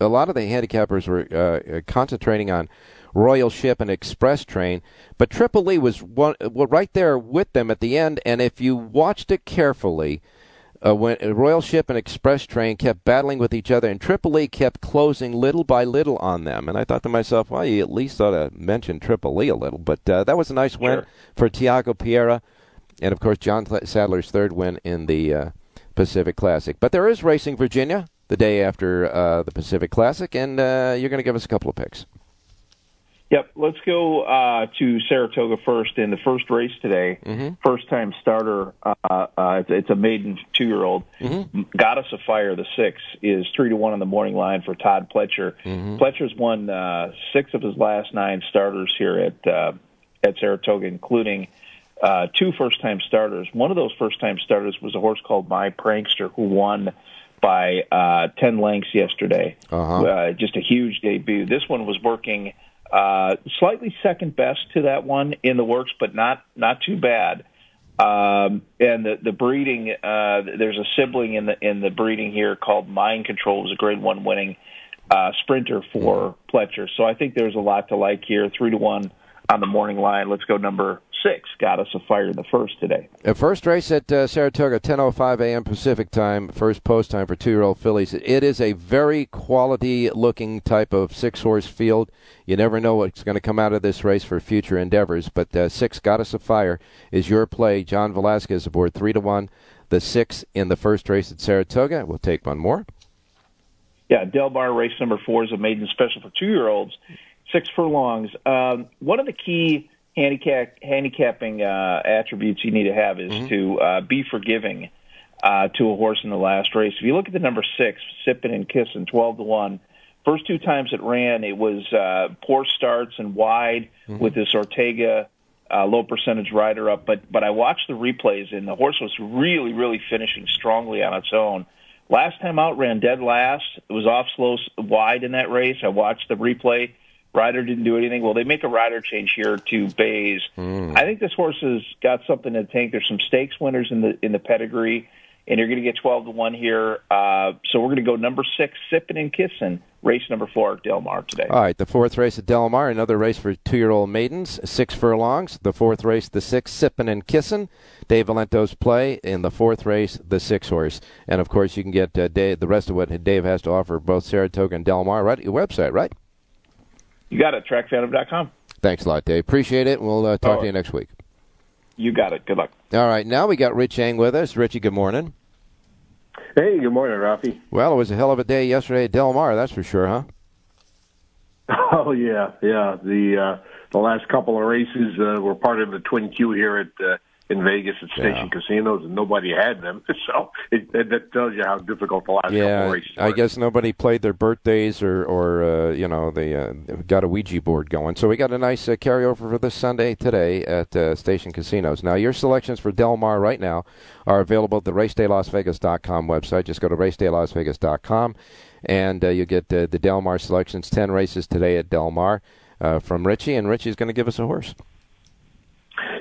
a lot of the handicappers were concentrating on Royal Ship and Express Train, but Triple E was right there with them at the end, and if you watched it carefully, when Royal Ship and Express Train kept battling with each other, and Triple E kept closing little by little on them. And I thought to myself, well, you at least ought to mention Triple E a little. But that was a nice win for Tiago Pereira. And, of course, John Sadler's third win in the Pacific Classic. But there is Racing Virginia the day after the Pacific Classic, and you're going to give us a couple of picks. Yep, let's go to Saratoga first in the first race today. Mm-hmm. First-time starter, it's a maiden 2-year-old. Mm-hmm. Goddess of Fire, the 6, is 3-1 on the morning line for Todd Pletcher. Mm-hmm. Pletcher's won 6 of his last 9 starters here at Saratoga, including 2 first-time starters. One of those first-time starters was a horse called My Prankster, who won by 10 lengths yesterday. Uh-huh. Just a huge debut. This one was working slightly second best to that one in the works, but not too bad. And the breeding, there's a sibling in the breeding here called Mind Control. It was a Grade 1 winning sprinter for Pletcher. So I think there's a lot to like here. 3-1 on the morning line. Let's go number 6, Goddess of Fire in the first today. First race at Saratoga, 10:05 a.m. Pacific time, first post time for 2-year-old fillies. It is a very quality-looking type of 6-horse field. You never know what's going to come out of this race for future endeavors, but 6, Goddess of Fire, is your play. John Velasquez aboard 3-1, the 6 in the first race at Saratoga. We'll take one more. Yeah, Del Mar race number 4 is a maiden special for 2-year-olds, 6 furlongs. One of the key handicapping attributes you need to have is to be forgiving to a horse in the last race. If you look at the number 6, Sippin' and Kissin', 12-1. First 2 times it ran, it was poor starts and wide with this Ortega low percentage rider up. But I watched the replays, and the horse was really, really finishing strongly on its own. Last time out, ran dead last. It was off slow wide in that race. I watched the replay. Rider didn't do anything. Well, they make a rider change here to Bays. I think this horse has got something in the tank. There's some stakes winners in the pedigree, and you're going to get 12-1 here. So we're going to go number 6, Sippin' and Kissin', race number 4 at Del Mar today. All right, the 4th race at Del Mar, another race for 2-year-old maidens, 6 furlongs. The 4th race, the 6, Sippin' and Kissin'. Dave Valento's play. In the 4th race, the 6 horse. And, of course, you can get the rest of what Dave has to offer, both Saratoga and Del Mar, right at your website, right? You got it, trackphantom.com. Thanks a lot, Dave. Appreciate it. We'll talk to you next week. You got it. Good luck. All right, now we got Rich Eng with us. Richie, good morning. Hey, good morning, Ralphie. Well, it was a hell of a day yesterday at Del Mar, that's for sure, huh? Oh, yeah. The last couple of races were part of the Twin Q here at in Vegas at Station Casinos, and nobody had them. So that tells you how difficult the last couple of races were. I guess nobody played their birthdays or they got a Ouija board going. So we got a nice carryover for this Sunday today at Station Casinos. Now, your selections for Del Mar right now are available at the RacedayLasVegas.com website. Just go to RacedayLasVegas.com, and you get the Del Mar selections, 10 races today at Del Mar from Richie, and Richie's going to give us a horse.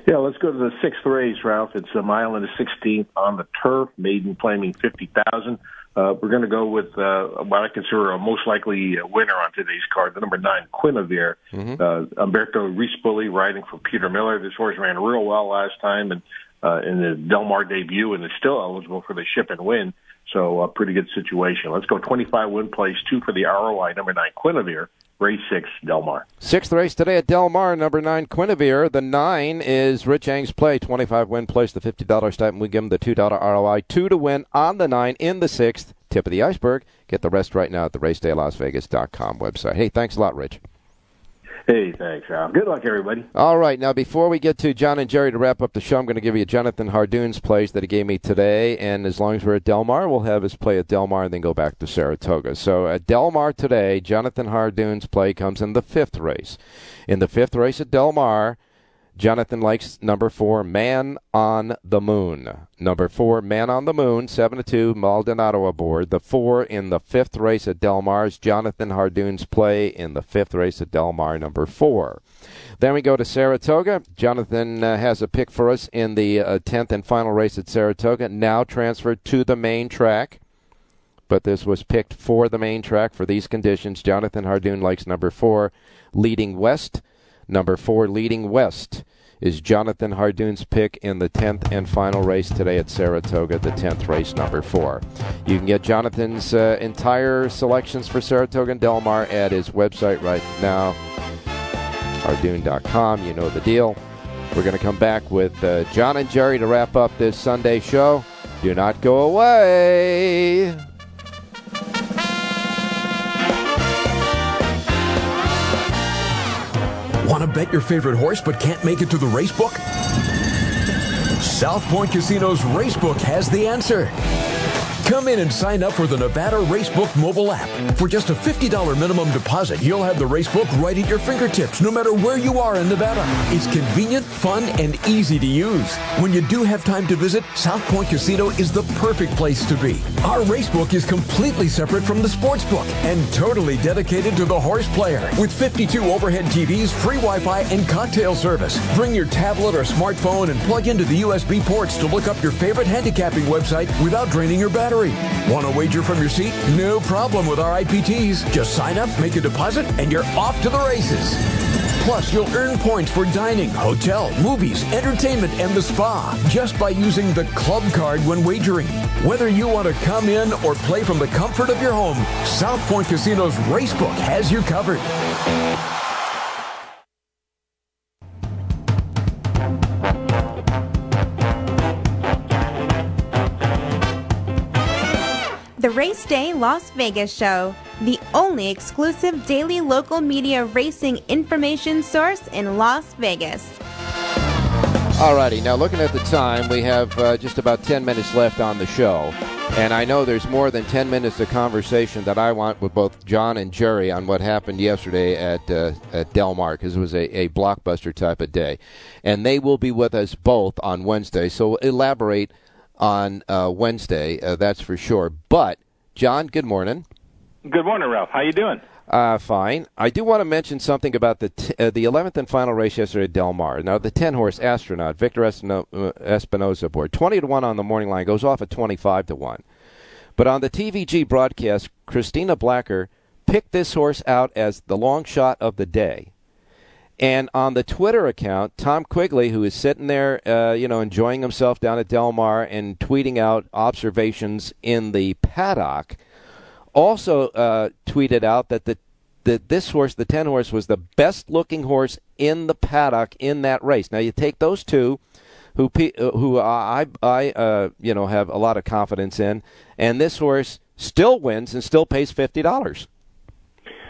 Yeah, let's go to the 6th race, Ralph. It's a mile and a 16th on the turf, maiden claiming 50,000. We're going to go with what I consider a most likely winner on today's card, the number 9, Quinavere. Umberto Rispoli riding for Peter Miller. This horse ran real well last time and in the Del Mar debut, and is still eligible for the Ship and Win. So a pretty good situation. Let's go 25 win place, 2 for the ROI, number 9, Quinavere. Race 6, Del Mar. 6th race today at Del Mar, number 9, Quinavere. The 9 is Rich Eng's play, 25 win place, the $50 stipend. We give him the $2 ROI, 2 to win on the 9 in the 6th. Tip of the iceberg. Get the rest right now at the RacedayLasVegas.com website. Hey, thanks a lot, Rich. Hey, thanks, Al. Good luck, everybody. All right, now before we get to John and Jerry to wrap up the show, I'm going to give you Jonathan Hardoon's plays that he gave me today, and as long as we're at Del Mar, we'll have his play at Del Mar and then go back to Saratoga. So at Del Mar today, Jonathan Hardoon's play comes in the 5th race. In the 5th race at Del Mar, Jonathan likes number 4, Man on the Moon. Number 4, Man on the Moon, 7-2, Maldonado aboard. The 4 in the 5th race at Del Mar is Jonathan Hardoon's play in the 5th race at Del Mar, number 4. Then we go to Saratoga. Jonathan has a pick for us in the 10th and final race at Saratoga, now transferred to the main track. But this was picked for the main track for these conditions. Jonathan Hardoon likes number 4, Leading West. Number 4, Leading West, is Jonathan Hardoon's pick in the 10th and final race today at Saratoga, the 10th race, number 4. You can get Jonathan's entire selections for Saratoga and Del Mar at his website right now, Hardoon.com. You know the deal. We're going to come back with John and Jerry to wrap up this Sunday show. Do not go away. Want to bet your favorite horse but can't make it to the racebook? South Point Casino's Racebook has the answer. Come in and sign up for the Nevada Racebook mobile app. For just a $50 minimum deposit, you'll have the Racebook right at your fingertips, no matter where you are in Nevada. It's convenient, fun, and easy to use. When you do have time to visit, South Point Casino is the perfect place to be. Our Racebook is completely separate from the Sportsbook and totally dedicated to the horse player. With 52 overhead TVs, free Wi-Fi, and cocktail service. Bring your tablet or smartphone and plug into the USB ports to look up your favorite handicapping website without draining your battery. Want to wager from your seat? No problem with our IPTs. Just sign up, make a deposit, and you're off to the races. Plus, you'll earn points for dining, hotel, movies, entertainment, and the spa just by using the club card when wagering. Whether you want to come in or play from the comfort of your home, South Point Casino's Racebook has you covered. The Race Day Las Vegas Show, the only exclusive daily local media racing information source in Las Vegas. All righty, now looking at the time, we have just about 10 minutes left on the show. And I know there's more than 10 minutes of conversation that I want with both John and Jerry on what happened yesterday at Del Mar, because it was a blockbuster type of day. And they will be with us both on Wednesday, so elaborate on Wednesday, that's for sure. But, John, good morning. Good morning, Ralph. How you doing? Fine. I do want to mention something about the 11th and final race yesterday at Del Mar. Now, the 10-horse Astronaut, Victor Espinoza aboard, 20-1 on the morning line, goes off at 25-1. But on the TVG broadcast, Christina Blacker picked this horse out as the long shot of the day. And on the Twitter account, Tom Quigley, who is sitting there, enjoying himself down at Del Mar and tweeting out observations in the paddock, also tweeted out that this horse, the 10 horse, was the best looking horse in the paddock in that race. Now you take those two, who I have a lot of confidence in, and this horse still wins and still pays $50.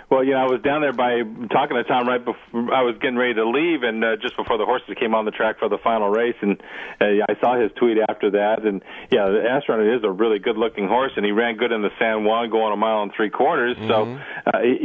Well, I was down there by talking to Tom right before I was getting ready to leave, and just before the horses came on the track for the final race, and I saw his tweet after that. And the Astronaut is a really good-looking horse, and he ran good in the San Juan, going 1 mile and 3/4. Mm-hmm. So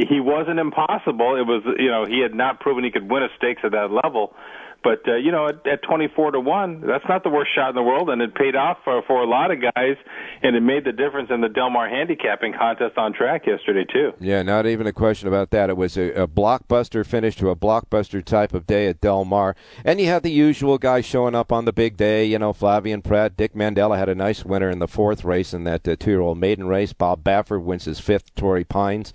he wasn't impossible. It was, he had not proven he could win a stakes at that level. But, at 24-1, that's not the worst shot in the world, and it paid off for a lot of guys, and it made the difference in the Del Mar handicapping contest on track yesterday, too. Yeah, not even a question about that. It was a blockbuster finish to a blockbuster type of day at Del Mar. And you had the usual guys showing up on the big day, Flavien Prat. Dick Mandela had a nice winner in the 4th race in that 2-year-old maiden race. Bob Baffert wins his 5th, Torrey Pines.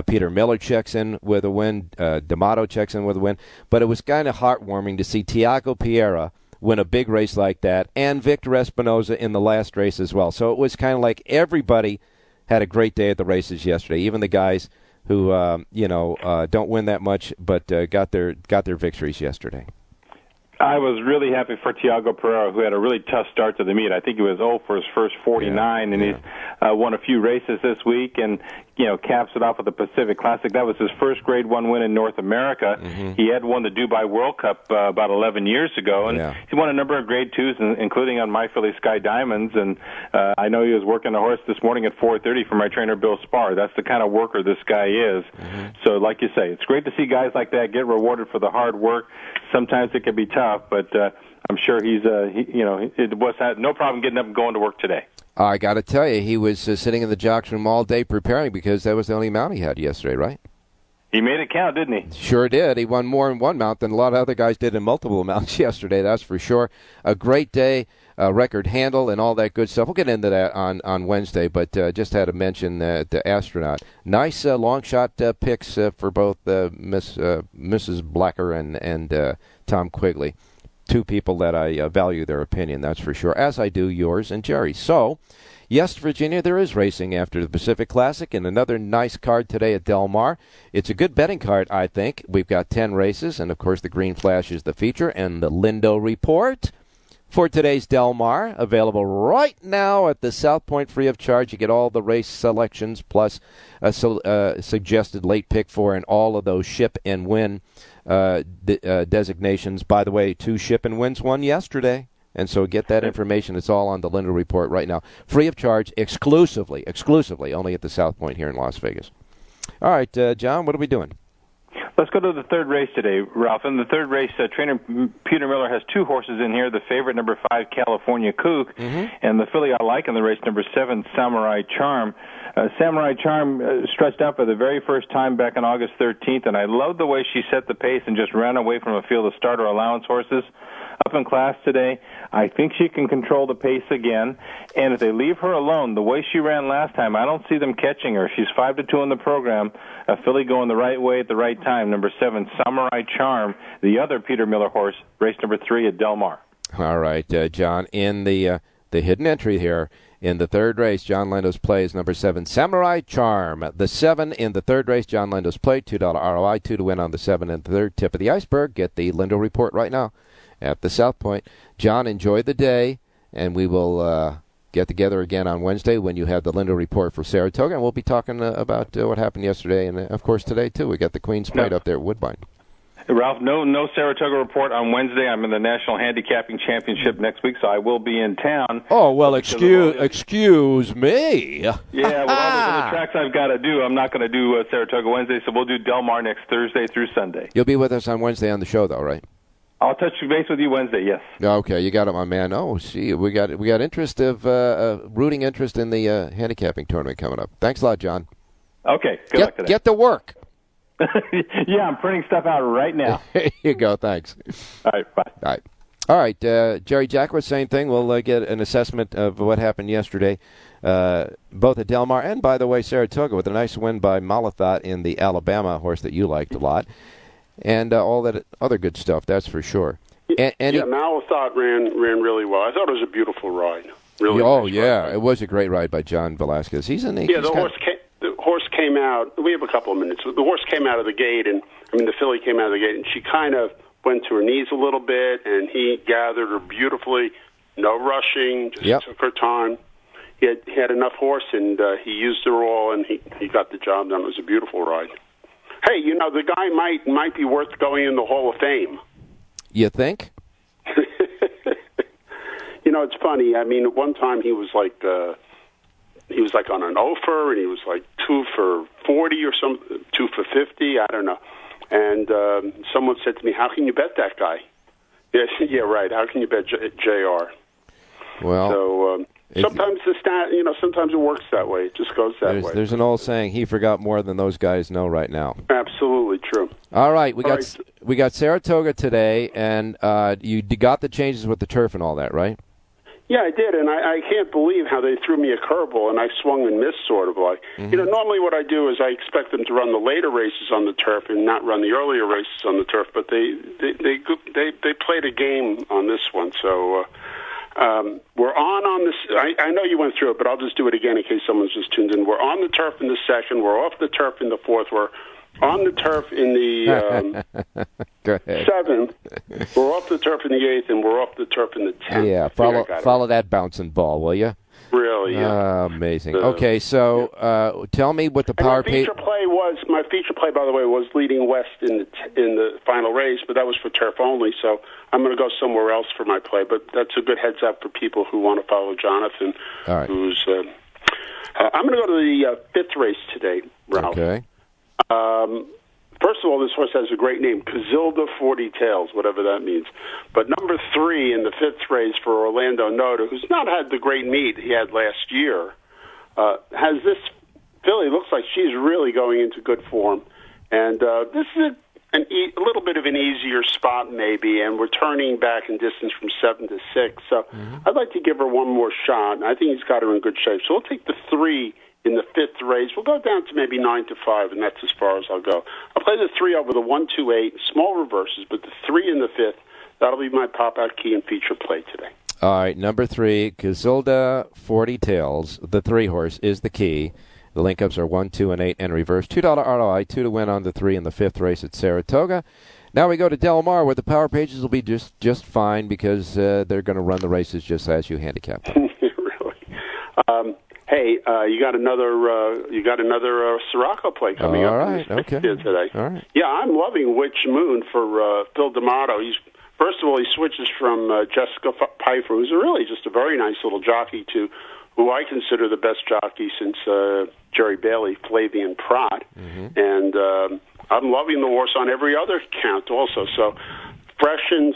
Peter Miller checks in with a win. D'Amato checks in with a win. But it was kind of heartwarming to see Tiago Pereira win a big race like that, and Victor Espinoza in the last race as well. So it was kind of like everybody had a great day at the races yesterday, even the guys who don't win that much but got their victories yesterday. I was really happy for Tiago Pereira, who had a really tough start to the meet. I think he was 0 for his first 49, and he's won a few races this week, and caps it off with the Pacific Classic. That was his first Grade 1 win in North America. Mm-hmm. He had won the Dubai World Cup about 11 years ago, and he won a number of Grade 2s, including on My Philly Sky Diamonds. And I know he was working a horse this morning at 4:30 for my trainer Bill Spar. That's the kind of worker this guy is. Mm-hmm. So, like you say, it's great to see guys like that get rewarded for the hard work. Sometimes it can be tough, but I'm sure it was had no problem getting up and going to work today. I got to tell you, he was sitting in the jocks room all day preparing because that was the only mount he had yesterday, right? He made it count, didn't he? Sure did. He won more in one mount than a lot of other guys did in multiple mounts yesterday, that's for sure. A great day, record handle, and all that good stuff. We'll get into that on Wednesday, but just had to mention the Astronaut. Nice long shot picks for both Mrs. Blacker and Tom Quigley. Two people that I value their opinion, that's for sure, as I do yours and Jerry. So, yes, Virginia, there is racing after the Pacific Classic, and another nice card today at Del Mar. It's a good betting card, I think. We've got 10 races, and, of course, the Green Flash is the feature, and the Lindo Report for today's Del Mar, available right now at the South Point free of charge. You get all the race selections plus a suggested late pick for and all of those ship and win designations. By the way, 2 ship and wins, 1 yesterday. And so get that information. It's all on the Lindo Report right now. Free of charge, exclusively, only at the South Point here in Las Vegas. All right, John, what are we doing? Let's go to the 3rd race today, Ralph. In the 3rd race, trainer Peter Miller has 2 horses in here. The favorite, number 5, California Kook, and the filly I like in the race, number 7, Samurai Charm. Samurai Charm stretched out for the very first time back on August 13th, and I loved the way she set the pace and just ran away from a field of starter allowance horses. Up in class today, I think she can control the pace again. And if they leave her alone, the way she ran last time, I don't see them catching her. She's 5-2 in the program. A filly going the right way at the right time. Number 7, Samurai Charm, the other Peter Miller horse, race number 3 at Del Mar. All right, John, in the hidden entry here. In the 3rd race, John Lando's play is number 7, Samurai Charm. The 7 in the 3rd race, John Lando's play, $2 ROI, 2 to win on the 7 and the 3rd. Tip of the iceberg. Get the Lindo Report right now at the South Point. John, enjoy the day, and we will get together again on Wednesday when you have the Lindo Report for Saratoga, and we'll be talking about what happened yesterday and, of course, today, too. We got the Queen's Plate up there at Woodbine. Ralph, no Saratoga report on Wednesday. I'm in the National Handicapping Championship next week, so I will be in town. Oh, well, excuse me. Yeah, with all those other tracks I've got to do, I'm not going to do Saratoga Wednesday, so we'll do Del Mar next Thursday through Sunday. You'll be with us on Wednesday on the show, though, right? I'll touch base with you Wednesday, yes. Okay, you got it, my man. Oh, see, we got interest of rooting interest in the handicapping tournament coming up. Thanks a lot, John. Okay, good luck today. Get to work. Yeah, I'm printing stuff out right now. There you go. Thanks. All right, bye. All right. Jerry Jackwitz, same thing. We'll get an assessment of what happened yesterday, both at Del Mar and, by the way, Saratoga, with a nice win by Malathaat in the Alabama horse that you liked a lot, and all that other good stuff. That's for sure. Malathaat ran really well. I thought it was a beautiful ride. Really. Oh, nice yeah. ride. It was a great ride by John Velasquez. The horse came out. We have a couple of minutes. The horse came out of the gate, the filly came out of the gate, and she kind of went to her knees a little bit, and he gathered her beautifully. No rushing, just took her time. He had enough horse, and he used her all, and he got the job done. It was a beautiful ride. Hey, the guy might be worth going in the Hall of Fame. You think? It's funny. At one time he was like on an offer, and he was like 2 for 40 or something, 2 for 50. I don't know. And someone said to me, "How can you bet that guy?" Yes, yeah, right. How can you bet JR? Well, so sometimes sometimes it works that way. It just goes that way. There's an old saying: "He forgot more than those guys know right now." Absolutely true. All right, we got Saratoga today, and you got the changes with the turf and all that, right? Yeah, I did, and I can't believe how they threw me a curveball, and I swung and missed, sort of like. Mm-hmm. Normally what I do is I expect them to run the later races on the turf and not run the earlier races on the turf, but they played a game on this one. So we're on this. I know you went through it, but I'll just do it again in case someone's just tuned in. We're on the turf in the second. We're off the turf in the fourth. We're on the turf in the seventh. We're off the turf in the eighth, and we're off the turf in the 10th. Yeah, follow that bouncing ball, will you? Really, yeah. Amazing. Okay, so tell me what the power page. My feature play, by the way, was leading west in the final race, but that was for turf only. So I'm going to go somewhere else for my play. But that's a good heads up for people who want to follow Jonathan. All right. Who's I'm going to go to the fifth race today, Ralph. Okay. First of all, this horse has a great name, Casilda 40 Tails, whatever that means. But number 3 in the fifth race for Orlando Noda, who's not had the great meet he had last year, has this filly. Looks like she's really going into good form. And this is a little bit of an easier spot maybe, and we're turning back in distance from 7 to 6. So I'd like to give her one more shot. I think he's got her in good shape. So we'll take the 3 in the fifth race. We'll go down to maybe 9 to 5, and that's as far as I'll go. I'll play the 3 over the 1, 2, 8, small reverses, but the 3 in the fifth, that'll be my pop-out key and feature play today. All right, number 3, Casilda 40 Tails, the 3 horse, is the key. The link-ups are 1, 2, and 8, and reverse. $2 ROI, 2 to win on the 3 in the fifth race at Saratoga. Now we go to Del Mar, where the power pages will be just fine because they're going to run the races just as you handicap them. Really? Hey, you got another Sirocco play coming up. All right, okay. Here today. All right. Yeah, I'm loving Witch Moon for Phil D'Amato. First of all, he switches from Jessica Pfeiffer, who's really just a very nice little jockey, to who I consider the best jockey since Jerry Bailey, Flavian Prat. Mm-hmm. And I'm loving the horse on every other count also. So fresh and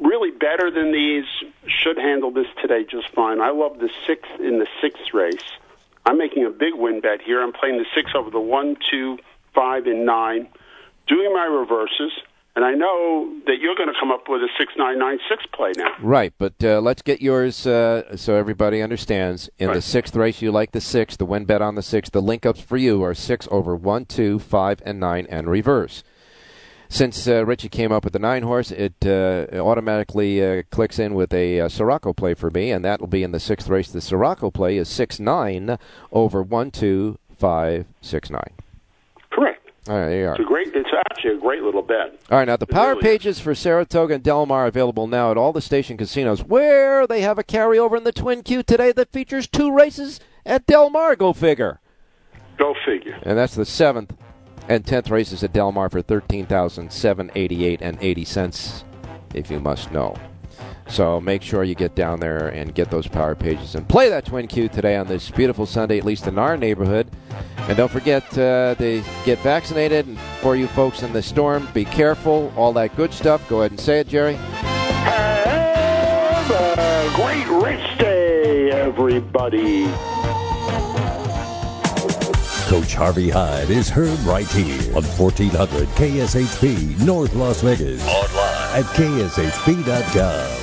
really better than these, should handle this today just fine. I love the 6 in the sixth race. I'm making a big win bet here. I'm playing the 6 over the 1, 2, 5, and 9, doing my reverses, and I know that you're going to come up with a 6, 9, 9, 6 play now. Right, but let's get yours so everybody understands. In the sixth race, you like the 6, the win bet on the 6. The link-ups for you are 6 over 1, 2, 5, and 9, and reverse. Since Richie came up with the 9 horse, it automatically clicks in with a Sirocco play for me, and that will be in the sixth race. The Sirocco play is 6-9 over 1, 2, 5, 6, 9. Correct. All right, there you are. It's actually a great little bet. All right, now the power pages for Saratoga and Del Mar are available now at all the station casinos, where they have a carryover in the Twin Q today that features 2 races at Del Mar. Go figure. Go figure. And that's the 7th And 10th race is at Del Mar for $13,788.80, if you must know. So make sure you get down there and get those power pages and play that Twin Q today on this beautiful Sunday, at least in our neighborhood. And don't forget to get vaccinated. And for you folks in the storm, be careful, all that good stuff. Go ahead and say it, Jerry. Have a great race day, everybody. Coach Harvey Hyde is heard right here on 1400 KSHP North Las Vegas. Online at KSHP.com.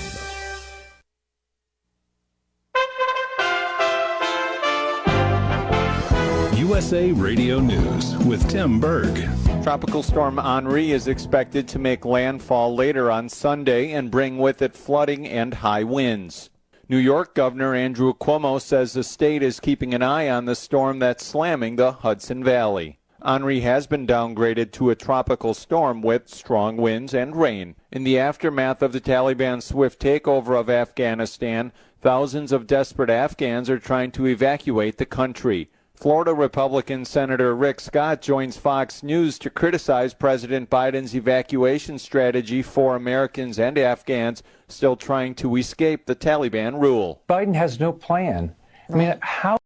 USA Radio News with Tim Berg. Tropical Storm Henri is expected to make landfall later on Sunday and bring with it flooding and high winds. New York Governor Andrew Cuomo says the state is keeping an eye on the storm that's slamming the Hudson Valley. Henri has been downgraded to a tropical storm with strong winds and rain. In the aftermath of the Taliban's swift takeover of Afghanistan, thousands of desperate Afghans are trying to evacuate the country. Florida Republican Senator Rick Scott joins Fox News to criticize President Biden's evacuation strategy for Americans and Afghans still trying to escape the Taliban rule. Biden has no plan. I mean, how